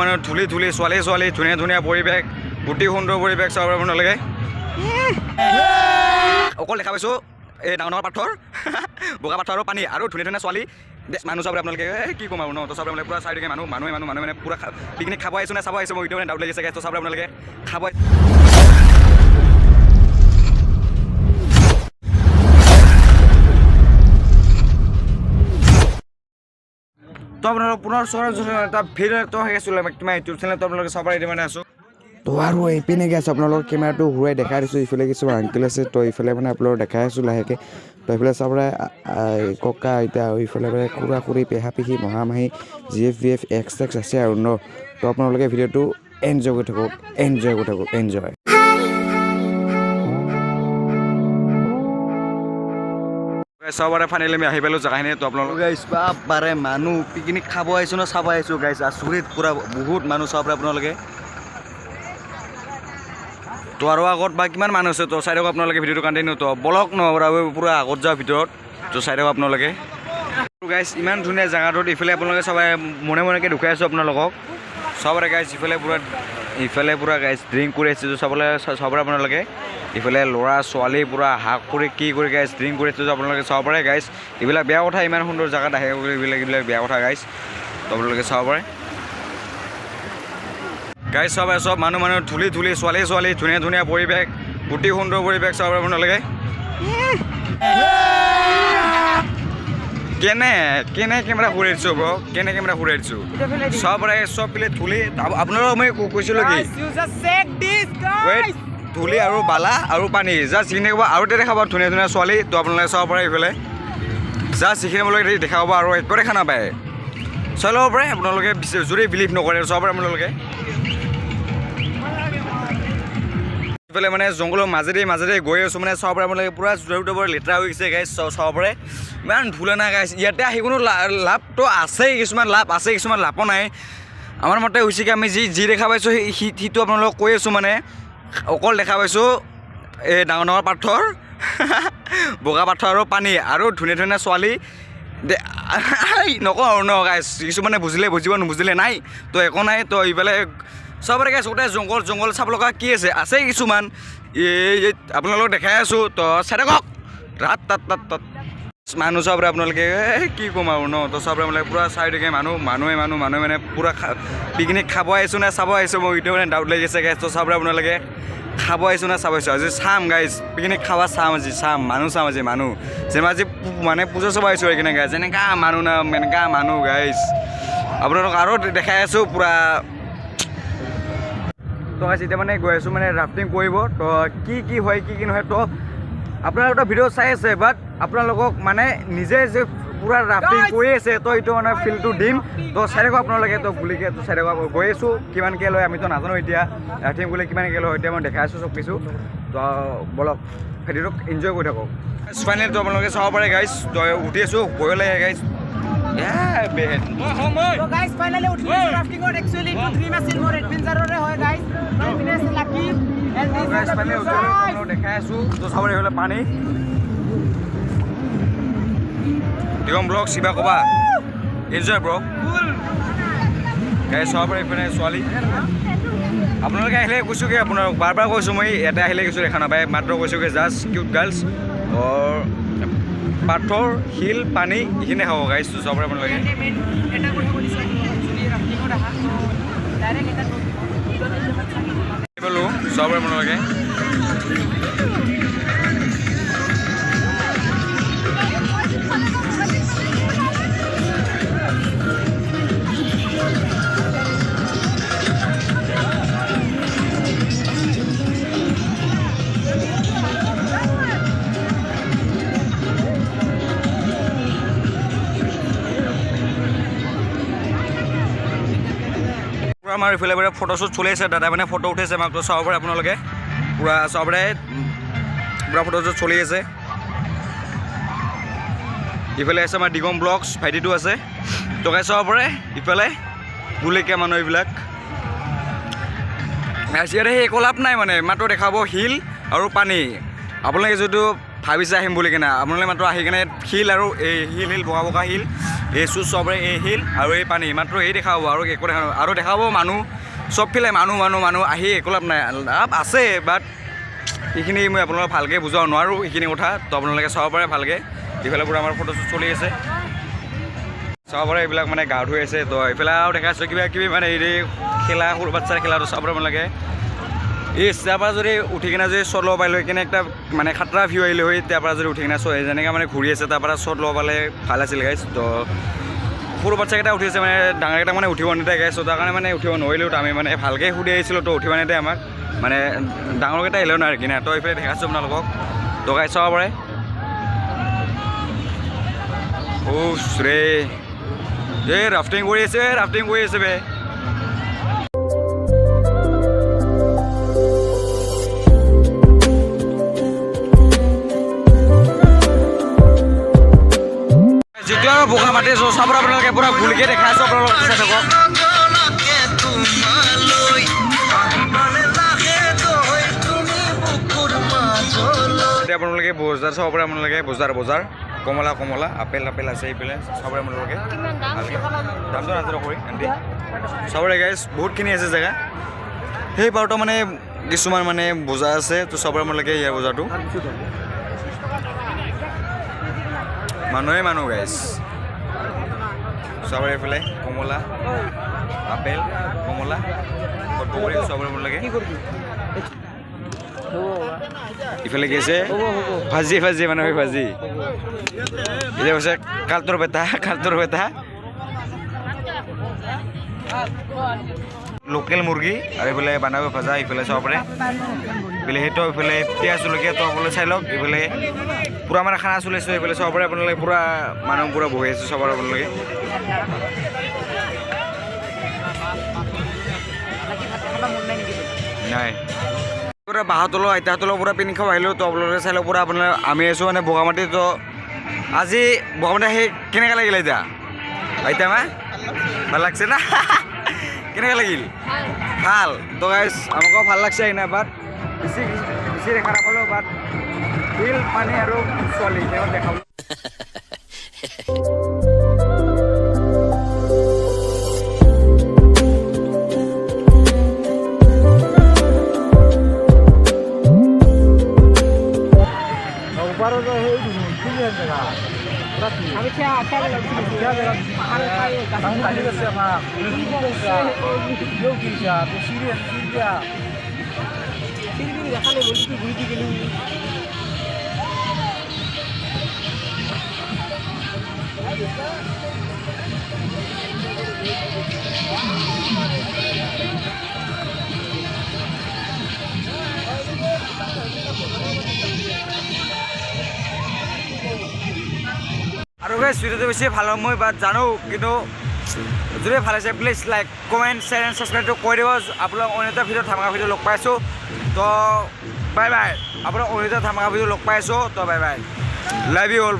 মানুহ ধূলি ধূলি ছোৱালী ছোৱালী ধুনীয়া ধুনীয়া পৰিৱেশ অতি সুন্দৰ পৰিৱেশ চাব আপোনালোকে অকল দেখা পাইছোঁ এই ডাঙৰ ডাঙৰ পাথৰ বগা পাথৰ আৰু পানী আৰু ধুনীয়া ধুনীয়া ছোৱালী মানুহ চাব আপোনালোকে কি ক'ম আৰু ন তো চাব আপোনালোকে পূৰা চাই থাকে মানুহে মানে পূৰা পিকনিক খাব আহিছোঁ নে চাব আহিছে মই মানে ডাউট লাগিছে তো চাব আপোনালোকে খাব তো আপোনালোক পুনৰ এটা ভিডিঅ'টো হৈ আছিলোঁ তোমাৰ ইউটিউব চেনেলটো আপোনালোকে চাব পাৰি মানে আছোঁ তো আৰু এইপিনে গৈ আছোঁ আপোনালোকৰ কেমেৰাটো ঘূৰাই দেখাই দিছোঁ ইফালে কিছুমান আংকেল আছে তো ইফালে মানে আপোনালোকক দেখাই আছোঁ লাহেকৈ তো এইফালে চাব ককা আইতা আৰু ইফালে মানে খুৰা খুৰী পেহা পেহী মহামাহী GF এক্স আছে আৰু ন তো আপোনালোকে ভিডিঅ'টো এনজয় কৰি থাকক এনজয় চবৰে ফাইনেলি আমি আহি পালোঁ জেগাখিনি তো আপোনালোকে গাইছ বাৰে মানুহ পিকনিক খাব আহিছোঁ ন চাব আহিছোঁ গাইছ আচৰিত পূৰা বহুত মানুহ চাব পাৰে আপোনালোকে তো আৰু আগত বা কিমান মানুহ আছে তো চাই থাকক আপোনালোকে ভিডিঅ'টো কণ্টিনিউ তো বলক নহ'ব পূৰা আগত যাওঁ ভিতৰত তো চাই থাকক আপোনালোকে গাইছ ইমান ধুনীয়া জেগাটোত ইফালে আপোনালোকে চবে মনে মনেকৈ দেখুৱাই আছোঁ আপোনালোকক চবৰে গাইছ ইফালে পূৰা গাইছ ড্ৰিংক কৰি আছে চবৰে আপোনালোকে ইফালে ল'ৰা ছোৱালী পূৰা হাক কৰি কি কৰি গাইছ ড্ৰিংক কৰি আছে আপোনালোকে চাব পাৰে গাইছ এইবিলাক বেয়া কথা ইমান সুন্দৰ জেগাত আহে এইবিলাক বেয়া কথা গাইছ তো আপোনালোকে চাব পাৰে গাইছ চব মানুহ ধূলি ধূলি ছোৱালী ছোৱালী ধুনীয়া ধুনীয়া পৰিৱেশ অতি সুন্দৰ পৰিৱেশ চাব পাৰে আপোনালোকে কেনে কেমেৰা ঘূৰাই দিছোঁ কেমেৰা ঘূৰাই দিছোঁ চব পিলে ধূলি আপোনালোকক মই কৈছিলোঁ কি ধূলি আৰু বালা আৰু পানী জাষ্ট যিখিনি ক'ব আৰু দেখা পাব ধুনীয়া ধুনীয়া ছোৱালী তো আপোনালোকে চাব পাৰে এইফালে জাষ্ট যিখিনি আপোনালোকে দেখা পাব আৰু একো দেখা নাপায় চাই ল'ব পাৰে আপোনালোকে যদি বিলিভ নকৰে চাব পাৰে আপোনালোকে এইফালে মানে জংঘলৰ মাজেদি গৈ আছোঁ মানে চাব পাৰে আপোনালোকে পূৰা জোতাবোৰ লেতেৰা হৈ গৈছে গাইছ চাব পাৰে ইমান ধূলা নাই গাইছ ইয়াতে আহি কোনো লাভটো আছেই কিছুমান লাভ আছে কিছুমান লাভো নাই আমাৰ মতে হৈছে কি আমি যি দেখা পাইছোঁ সিটো আপোনালোকক কৈ আছোঁ মানে অকল দেখা পাইছোঁ এই ডাঙৰ ডাঙৰ পাথৰ বগা পাথৰ আৰু পানী আৰু ধুনীয়া ধুনীয়া ছোৱালী নকওঁ আৰু ন গাইছ কিছুমানে বুজিলে বুজিব নুবুজিলে নাই তো একো নাই তো এইফালে চবৰে গাইছ গোটেই জংঘল চাব লগা কি আছে কিছুমান এই আপোনালোকক দেখাই আছোঁ তো চাই থাকক তাত মানুহ চবৰে আপোনালোকে কি ক'ম আৰু ন তো চবৰে মানে পূৰা চাই থাকে মানুহে মানে পূৰা পিকনিক খাব আহিছোঁ নে চাব আহিছোঁ মই এইটো মানে ডাউট লাগিছে গাইছ তো চবৰে আপোনালোকে খাব আহিছোঁ নে চাব আহিছোঁ আজি চাম গাইছ পিকনিক খাবা চাম আজি মানুহ যেনে আজি মানে পূজা চাব আহিছোঁ সেইকাৰণে গাইছ এনেকুৱা মানুহ গাইছ আপোনালোকক আৰু দেখাই আছোঁ পূৰা তো গাইছ এতিয়া মানে গৈ আছোঁ মানে ৰাফটিং কৰিব তো কি হয় কি নহয় তো আপোনালোকৰ ভিডিঅ' চাই আছে বাট আপোনালোকক মানে নিজে যে পূৰা ৰাফটিং কৰি আছে তো এইটো মানে ফিলটো দিম তো চাই থাকক আপোনালোকে তো বুলিকে তো চাই থাকক গৈ আছোঁ কিমানকৈ লয় আমিতো নাজানো এতিয়া ৰাফটিং বুলি কিমানকৈ লয় এতিয়া মই দেখাই আছোঁ চব কিছু তো বলক ভিডিঅ'টোক এনজয় কৰি থাকক ফাইনেলটো আপোনালোকে চাব পাৰে গাইছ তো উঠি আছোঁ ভয় লাগে গাইছ দেখাই আছোঁ তো চাব হ'লে পানী দিগম ব্লগ শিৱা ক'বা এনজয় ব্ৰ গাইছ চাব পাৰে এইপিনে ছোৱালী আপোনালোকে আহিলে কৈছোঁগৈ আপোনাক বাৰ কৈছোঁ মই ইয়াতে আহিলে কৈছোঁ দেখা নাপায় মাত্ৰ কৈছোঁগৈ জাষ্ট কিউট গাৰ্লছ পাথৰ শিল পানী এইখিনি খাব গাইছ চাব পাৰে আপোনালোকে চাব পাৰে আপোনালোকে আমাৰ ইফালে পূৰা ফটোশ্বুট চলি আছে দাদা মানে ফটো উঠাইছে আমাক চাব পাৰে আপোনালোকে পূৰা চবৰে পূৰা ফটোশ্বুট চলি আছে ইফালে আছে আমাৰ দিগম ব্লগছ ভাইটিটো আছে তো গাইছ চাব পাৰে ইফালে গুলেকীয়া মানুহ এইবিলাক ইয়াতে সেই একো লাভ নাই মানে মাত্ৰ দেখাব শিল আৰু পানী আপোনালোকে যিটো ভাবিছে আহিম বুলি কিনে আপোনালোকে মাত্ৰ আহি কিনে শিল আৰু এই শিল বগা শিল এই চুজ চবৰে এই শিল আৰু এই পানী মাত্ৰ এই দেখা পাব আৰু একো দেখা আৰু দেখা পাব মানুহ চবফালে মানুহ আহি একো লাভ নাই লাভ আছে বাট এইখিনি মই আপোনালোকক ভালকৈ বুজাব নোৱাৰোঁ এইখিনি কথা তো আপোনালোকে চাব পাৰে ভালকৈ এইফালে পূৰা আমাৰ ফটোশ্বুট চলি আছে চাব পাৰে এইবিলাক মানে গা ধুই আছে তো এইফালে আৰু দেখা আছোঁ কিবা কিবি মানে এই খেলা সৰু বাচ্ছাৰ খেলাটো চাব পাৰে আপোনালোকে এই তাৰ পৰা যদি উঠি কিনে যদি শ্বট ল'ব পাৰিলে কিনে একটা মানে খাতৰা ভিউ আহিলে হয় তাৰ পৰা যদি উঠি কিনে যেনেকৈ মানে ঘূৰি আছে তাৰ পৰা শ্বট ল'ব পালে ভাল আছিল গাইছ তো সৰু বাচ্চাকেইটা উঠি আছে মানে ডাঙৰকেইটা মানে উঠিব নিদিয়ে গাইছ তাৰ কাৰণে মানে উঠিব নোৱাৰিলোঁ তো আমি মানে ভালকৈ সুধি আহিছিলোঁ তো উঠিব নিদিয়ে আমাক মানে ডাঙৰকেইটা আহিলেও নাই কিনে তো এইফালে দেখাইছোঁ আপোনালোকক তো গাইছ চাব পাৰে ৰে এই ৰাফটিং কৰি আছে বে যিটো আৰু বোকা মাটি চাব আপোনালোকে পূৰা ভুলকৈ দেখাই আছোঁ আপোনালোকক চাই থাকক এতিয়া আপোনালোকে বজাৰ চাব পাৰে আপোনালোকে বজাৰ কমলা আপেল আছে এইফালে চাব পাৰে আপোনালোকে ভালকৈ দামটো নাজানো কৰি আণ্টি চাব পাৰে গাইজ বহুতখিনি আছে জেগা সেই পাৰটো মানে কিছুমান মানে বজাৰ আছে তো চাব পাৰে আপোনালোকে ইয়াৰ বজাৰটো মানুহ গাইজ চাব পাৰে এইফালে কমলা আপেল কমলা বগৰী চাব পাৰে আপোনালোকে ইফালে কি আছে ভাজি মানে ভাজি এতিয়া কৈছে কালটোৰ পেটা লোকেল মুৰ্গী আৰু এইফালে বান্ধাকবি ভাজা ইফালে চাব পাৰে এইফালে সেইটো এইফালে পিঁয়াজ জলকীয়া তো আপোনালোকে চাই লওক এইফালে পূৰা মানে খানা চলিছে এইফালে চাব পাৰে আপোনালোকে পূৰা মানুহ পূৰা বহি আছে চাব পাৰে আপোনালোকে নাই পূৰা বাহঁতলো আইতাহঁতলো পূৰা পিন্ধি খাব আহিলোঁ তো আপোনালোকে চাই লওক পূৰা আপোনাৰ আমি আছোঁ মানে বগামাটি তো আজি বগামাটি সেই কেনেকৈ লাগিলে এতিয়া আইতা মা ভাল লাগছে না কেনেকৈ লাগিল ভাল তো গাইজ আমাকো ভাল লাগছে এনে বাট বেছি দেখা নাপালোঁ বাট শিল পানী আৰু ছোৱালী তেওঁ দেখাব আৰু গাইজ ভিডিঅ'টো বেছি ভাল হয় মই বাট জানো কিন্তু যদি ভাল হৈছে please like comment share and ছাবস্ক্ৰাইবটো কৰি দিব আপোনালোক অন্য এটা ভিডিঅ'ত ধামাকা ভিডিঅ' লগ পাইছোঁ তো বাই আপোনালোক অন্য এটা ধামাকা ভিডিঅ' লগ পাইছোঁ তো বাই লাভ ইউ অল